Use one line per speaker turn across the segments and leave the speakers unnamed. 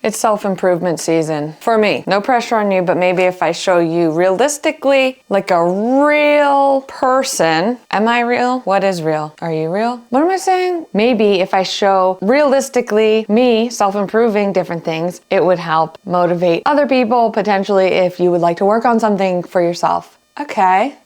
It's self-improvement season for me. No pressure on you, but maybe if I show you realistically, like a real person. Am I real? What is real? Are you real? What am I saying? Maybe if I show realistically me self-improving different things, it would help motivate other people potentially if you would like to work on something for yourself. Okay.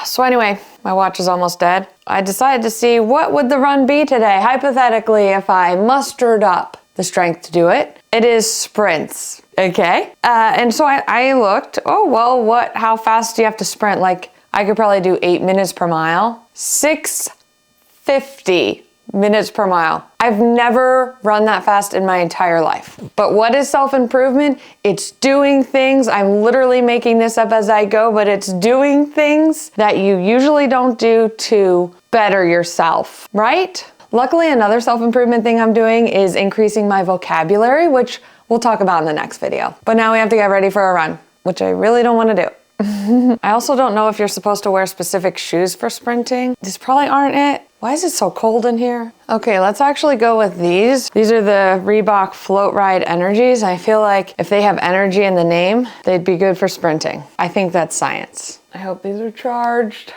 So anyway, my watch is almost dead. I decided to see what would the run be today, hypothetically, if I mustered up the strength to do it. It is sprints, okay? And so I looked, how fast do you have to sprint? Like, I could probably do 8 minutes per mile, 650 minutes per mile. I've never run that fast in my entire life. But what is self-improvement? It's doing things. I'm literally making this up as I go, but it's doing things that you usually don't do to better yourself, right? Luckily, another self-improvement thing I'm doing is increasing my vocabulary, which we'll talk about in the next video. But now we have to get ready for a run, which I really don't want to do. I also don't know if you're supposed to wear specific shoes for sprinting. These probably aren't it. Why is it so cold in here? Okay, let's actually go with these. These are the Reebok Float Ride Energies. I feel like if they have energy in the name, they'd be good for sprinting. I think that's science. I hope these are charged.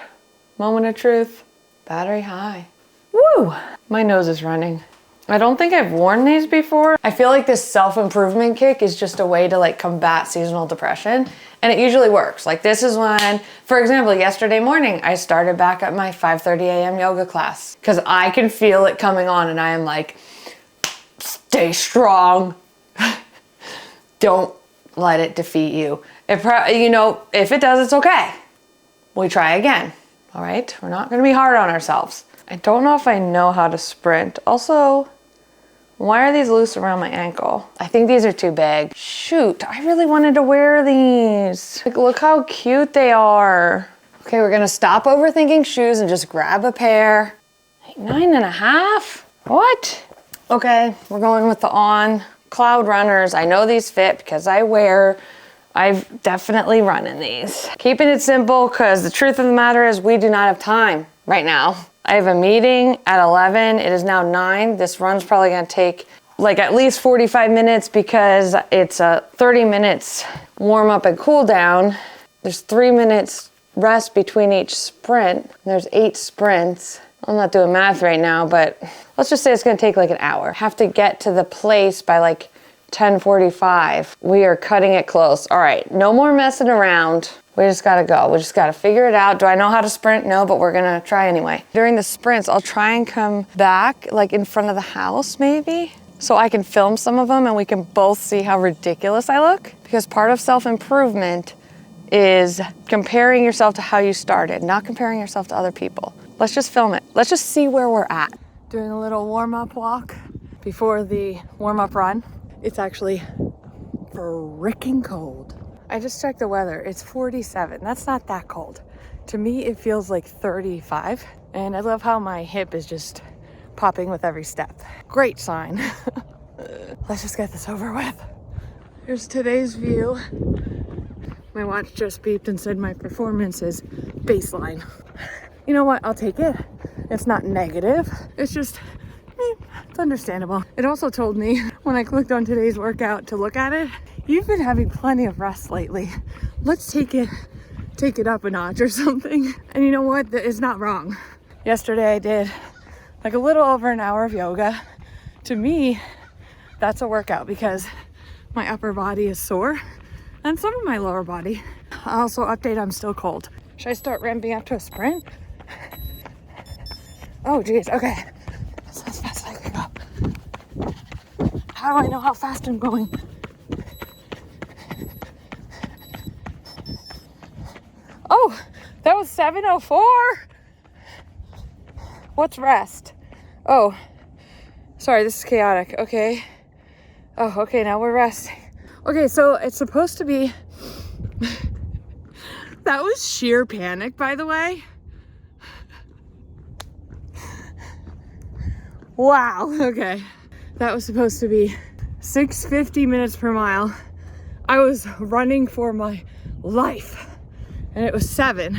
Moment of truth. Battery high. Woo! My nose is running. I don't think I've worn these before. I feel like this self-improvement kick is just a way to like combat seasonal depression. And it usually works. Like this is when, for example, yesterday morning, I started back at my 5:30 a.m. yoga class because I can feel it coming on and I am like, stay strong. Don't let it defeat you. If it does, it's okay. We try again. All right? We're not going to be hard on ourselves. I don't know if I know how to sprint. Also, why are these loose around my ankle? I think these are too big. Shoot, I really wanted to wear these. Like, look how cute they are. Okay, we're gonna stop overthinking shoes and just grab a pair. Like 9.5? What? Okay, we're going with the On Cloud Runners. I know these fit because I've definitely run in these. Keeping it simple because the truth of the matter is we do not have time right now. I have a meeting at 11. It is now 9. This run's probably gonna take like at least 45 minutes because it's a 30 minutes warm up and cool down. There's 3 minutes rest between each sprint. There's 8 sprints. I'm not doing math right now, but let's just say it's gonna take like an hour. Have to get to the place by like 10:45. We are cutting it close. All right, no more messing around. We just gotta go. We just gotta figure it out. Do I know how to sprint? No, but we're gonna try anyway. During the sprints, I'll try and come back like in front of the house maybe, so I can film some of them and we can both see how ridiculous I look. Because part of self-improvement is comparing yourself to how you started, not comparing yourself to other people. Let's just film it. Let's just see where we're at. Doing a little warm-up walk before the warm-up run. It's actually freaking cold. I just checked the weather. It's 47. That's not that cold. To me, it feels like 35. And I love how my hip is just popping with every step. Great sign. Let's just get this over with. Here's today's view. My watch just beeped and said my performance is baseline. You know what? I'll take it. It's not negative. It's just, it's understandable. It also told me when I clicked on today's workout to look at it, you've been having plenty of rest lately. Let's take it up a notch or something. And you know what? It's not wrong. Yesterday I did like a little over an hour of yoga. To me, that's a workout because my upper body is sore and some of my lower body. Also update, I'm still cold. Should I start ramping up to a sprint? Oh geez, okay. That's as fast as I can go. How do I know how fast I'm going? Oh, that was 7:04. What's rest? Oh, sorry, this is chaotic. Okay. Oh, okay, now we're resting. Okay, so it's supposed to be... That was sheer panic, by the way. Wow, okay. That was supposed to be 650 minutes per mile. I was running for my life. And it was 7.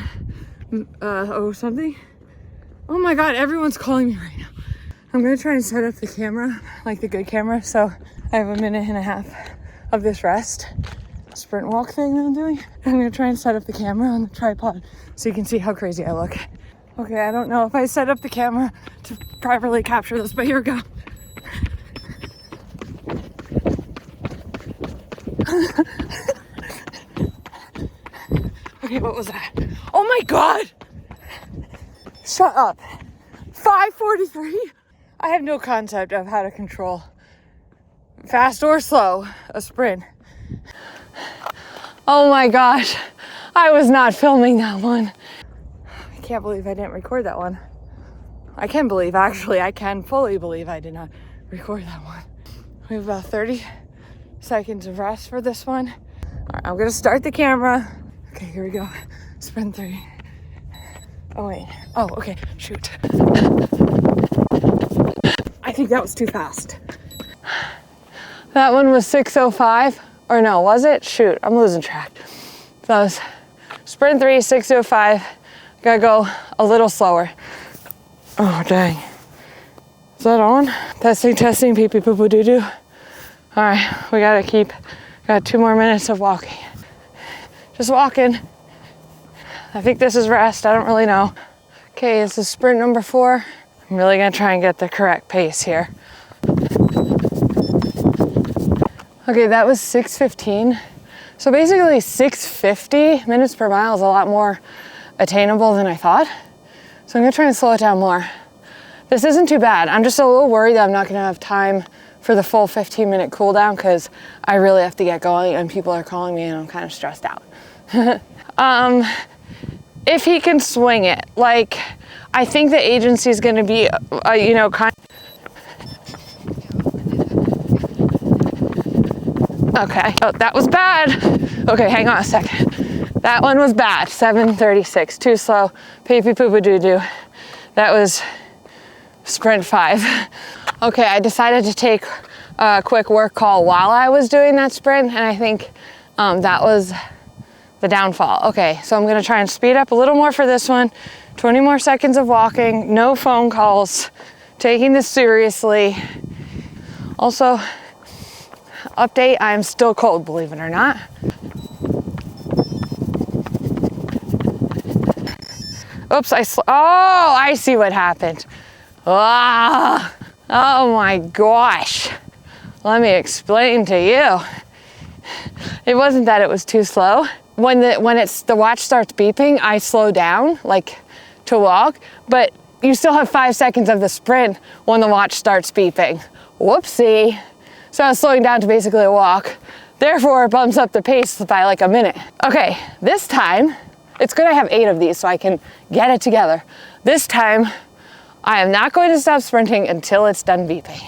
Something. Oh my God, everyone's calling me right now. I'm gonna try and set up the camera, like the good camera, so I have a minute and a half of this rest sprint walk thing that I'm doing. I'm gonna try and set up the camera on the tripod so you can see how crazy I look. Okay, I don't know if I set up the camera to properly capture this, but here we go. Okay, what was that? Oh my God! Shut up. 5:43? I have no concept of how to control, fast or slow, a sprint. Oh my gosh, I was not filming that one. I can't believe I didn't record that one. I can fully believe I did not record that one. We have about 30 seconds of rest for this one. All right, I'm gonna start the camera. Okay, here we go. Sprint 3. Oh wait, oh, okay, shoot. I think that was too fast. That one was 6:05. Or no, was it? Shoot, I'm losing track. That was sprint 3, 6:05. Gotta go a little slower. Oh, dang. Is that on? Testing, pee pee poo poo doo doo. All right, we got 2 more minutes of walking. Just walking. I think this is rest, I don't really know. Okay, this is sprint number 4. I'm really gonna try and get the correct pace here. Okay, that was 6:15. So basically 650 minutes per mile is a lot more attainable than I thought. So I'm gonna try and slow it down more. This isn't too bad. I'm just a little worried that I'm not gonna have time for the full 15-minute cool down because I really have to get going and people are calling me and I'm kind of stressed out. If he can swing it, like, I think the agency is gonna be, kind of. Okay, oh, that was bad. Okay, hang on a second. That one was bad, 7:36, too slow, pee pee poo poo doo doo. That was sprint 5. Okay, I decided to take a quick work call while I was doing that sprint, and I think that was the downfall. Okay, so I'm gonna try and speed up a little more for this one. 20 more seconds of walking, no phone calls, taking this seriously. Also, update, I'm still cold, believe it or not. Oops, I see what happened. Ah, oh my gosh. Let me explain to you. It wasn't that it was too slow. When the watch starts beeping, I slow down, like, to walk, but you still have 5 seconds of the sprint when the watch starts beeping. Whoopsie. So I was slowing down to basically a walk. Therefore, it bumps up the pace by like a minute. Okay, this time, it's good I have 8 of these so I can get it together. This time, I am not going to stop sprinting until it's done beeping.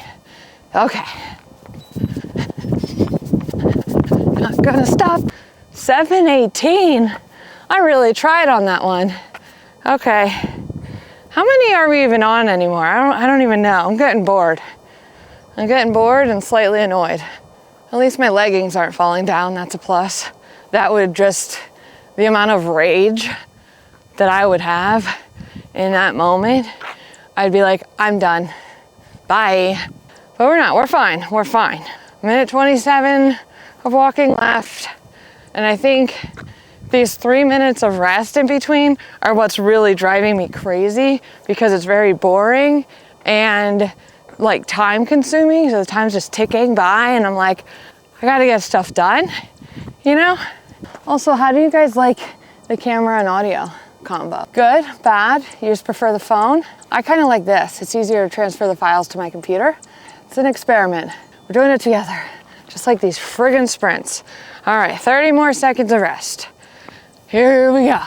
Okay. Not gonna stop. 7:18. I really tried on that one. Okay. How many are we even on anymore? I don't even know. I'm getting bored. I'm getting bored and slightly annoyed. At least my leggings aren't falling down, that's a plus. That would just, the amount of rage that I would have in that moment, I'd be like, I'm done, bye. But we're not, we're fine. Minute 27 of walking left. And I think these 3 minutes of rest in between are what's really driving me crazy because it's very boring and like time consuming, so the time's just ticking by and I'm like, I gotta get stuff done, you know? Also, how do you guys like the camera and audio combo? Good, bad, you just prefer the phone? I kinda like this. It's easier to transfer the files to my computer. It's an experiment. We're doing it together, just like these friggin' sprints. All right, 30 more seconds of rest. Here we go.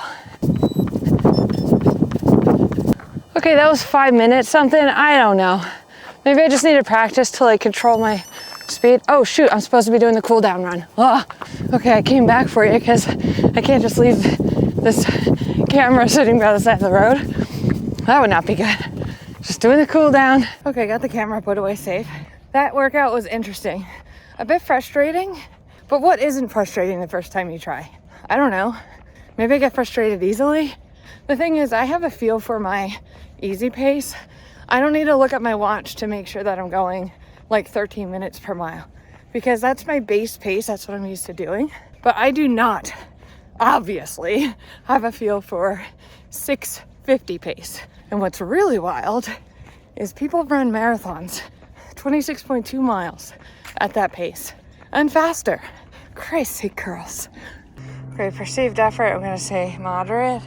Okay, that was 5 minutes something, I don't know. Maybe I just need to practice to like control my speed. Oh shoot, I'm supposed to be doing the cool down run. Oh, okay, I came back for you because I can't just leave this camera sitting by the side of the road. That would not be good. Just doing the cool down. Okay, got the camera put away safe. That workout was interesting. A bit frustrating, but what isn't frustrating the first time you try? I don't know. Maybe I get frustrated easily. The thing is, I have a feel for my easy pace. I don't need to look at my watch to make sure that I'm going like 13 minutes per mile.
because that's my base pace. That's what I'm used to doing. But I do not, obviously, have a feel for 6:50 pace. And what's really wild is people run marathons, 26.2 miles at that pace and faster. Crazy girls. Okay, perceived effort, I'm gonna say moderate,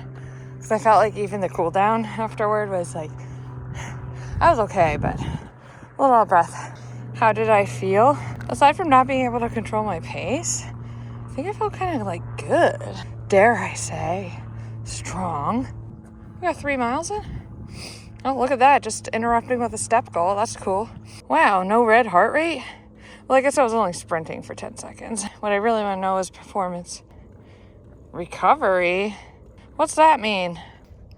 because I felt like even the cool down afterward was like, I was okay, but a little out of breath. How did I feel? Aside from not being able to control my pace, I think I felt kind of like good. Dare I say, strong. We got 3 miles in? Oh, look at that, just interrupting with a step goal, that's cool. Wow, no red heart rate? Well, I guess I was only sprinting for 10 seconds. What I really want to know is performance. Recovery? What's that mean?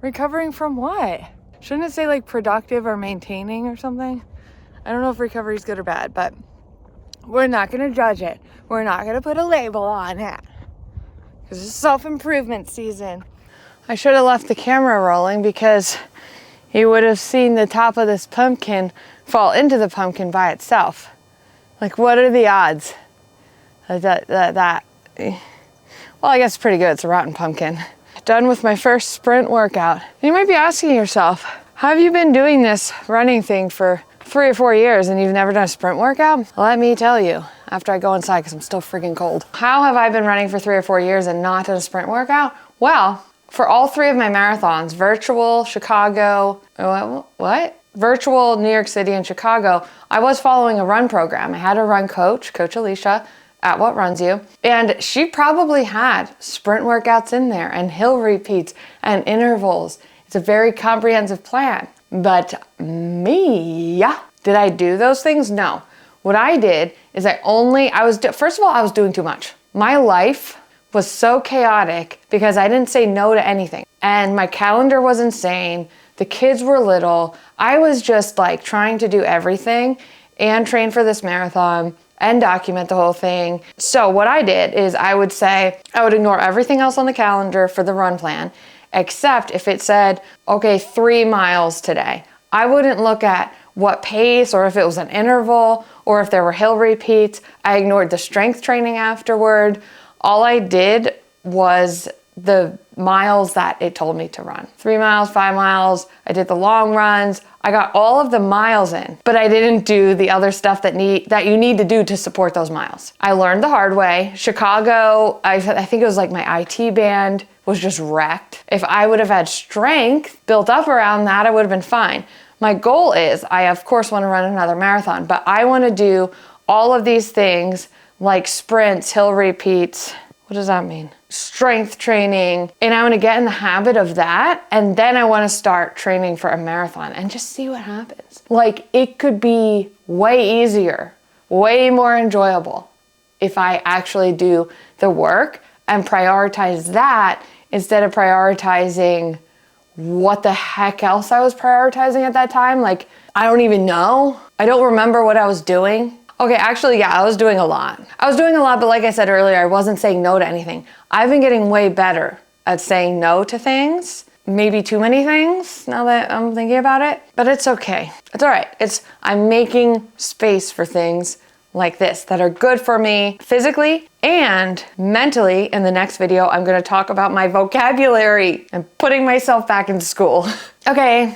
Recovering from what? Shouldn't it say like productive or maintaining or something? I don't know if recovery is good or bad, but we're not going to judge it. We're not going to put a label on it. Because it's self-improvement season. I should have left the camera rolling because you would have seen the top of this pumpkin fall into the pumpkin by itself. Like, what are the odds? Well, I guess it's pretty good. It's a rotten pumpkin. Done with my first sprint workout. You might be asking yourself, how have you been doing this running thing for 3 or 4 years and you've never done a sprint workout? Let me tell you, after I go inside because I'm still freaking cold. How have I been running for 3 or 4 years and not done a sprint workout? Well, for all 3 of my marathons, virtual, Chicago, virtual New York City and Chicago, I was following a run program. I had a run coach, Coach Alicia, at What Runs You, and she probably had sprint workouts in there and hill repeats and intervals. It's a very comprehensive plan. But me, did I do those things? No. What I did is first of all, I was doing too much. My life was so chaotic because I didn't say no to anything. And my calendar was insane. The kids were little. I was just like trying to do everything and train for this marathon and document the whole thing. So what I did is I would ignore everything else on the calendar for the run plan, except if it said, okay, 3 miles today. I wouldn't look at what pace or if it was an interval or if there were hill repeats. I ignored the strength training afterward. All I did was the miles that it told me to run. 3 miles, 5 miles. I did the long runs. I got all of the miles in, but I didn't do the other stuff that you need to do to support those miles. I learned the hard way. Chicago, I think it was like my IT band was just wrecked. If I would have had strength built up around that, I would have been fine. My goal is, I of course want to run another marathon, but I want to do all of these things like sprints, hill repeats. What does that mean? Strength training. And I want to get in the habit of that. And then I want to start training for a marathon and just see what happens. Like, it could be way easier, way more enjoyable if I actually do the work and prioritize that instead of prioritizing what the heck else I was prioritizing at that time. Like, I don't even know. I don't remember what I was doing. Okay, actually, yeah, I was doing a lot. But like I said earlier, I wasn't saying no to anything. I've been getting way better at saying no to things, maybe too many things now that I'm thinking about it, but it's okay. It's all right. I'm making space for things like this that are good for me physically and mentally. In the next video, I'm gonna talk about my vocabulary and putting myself back into school. Okay.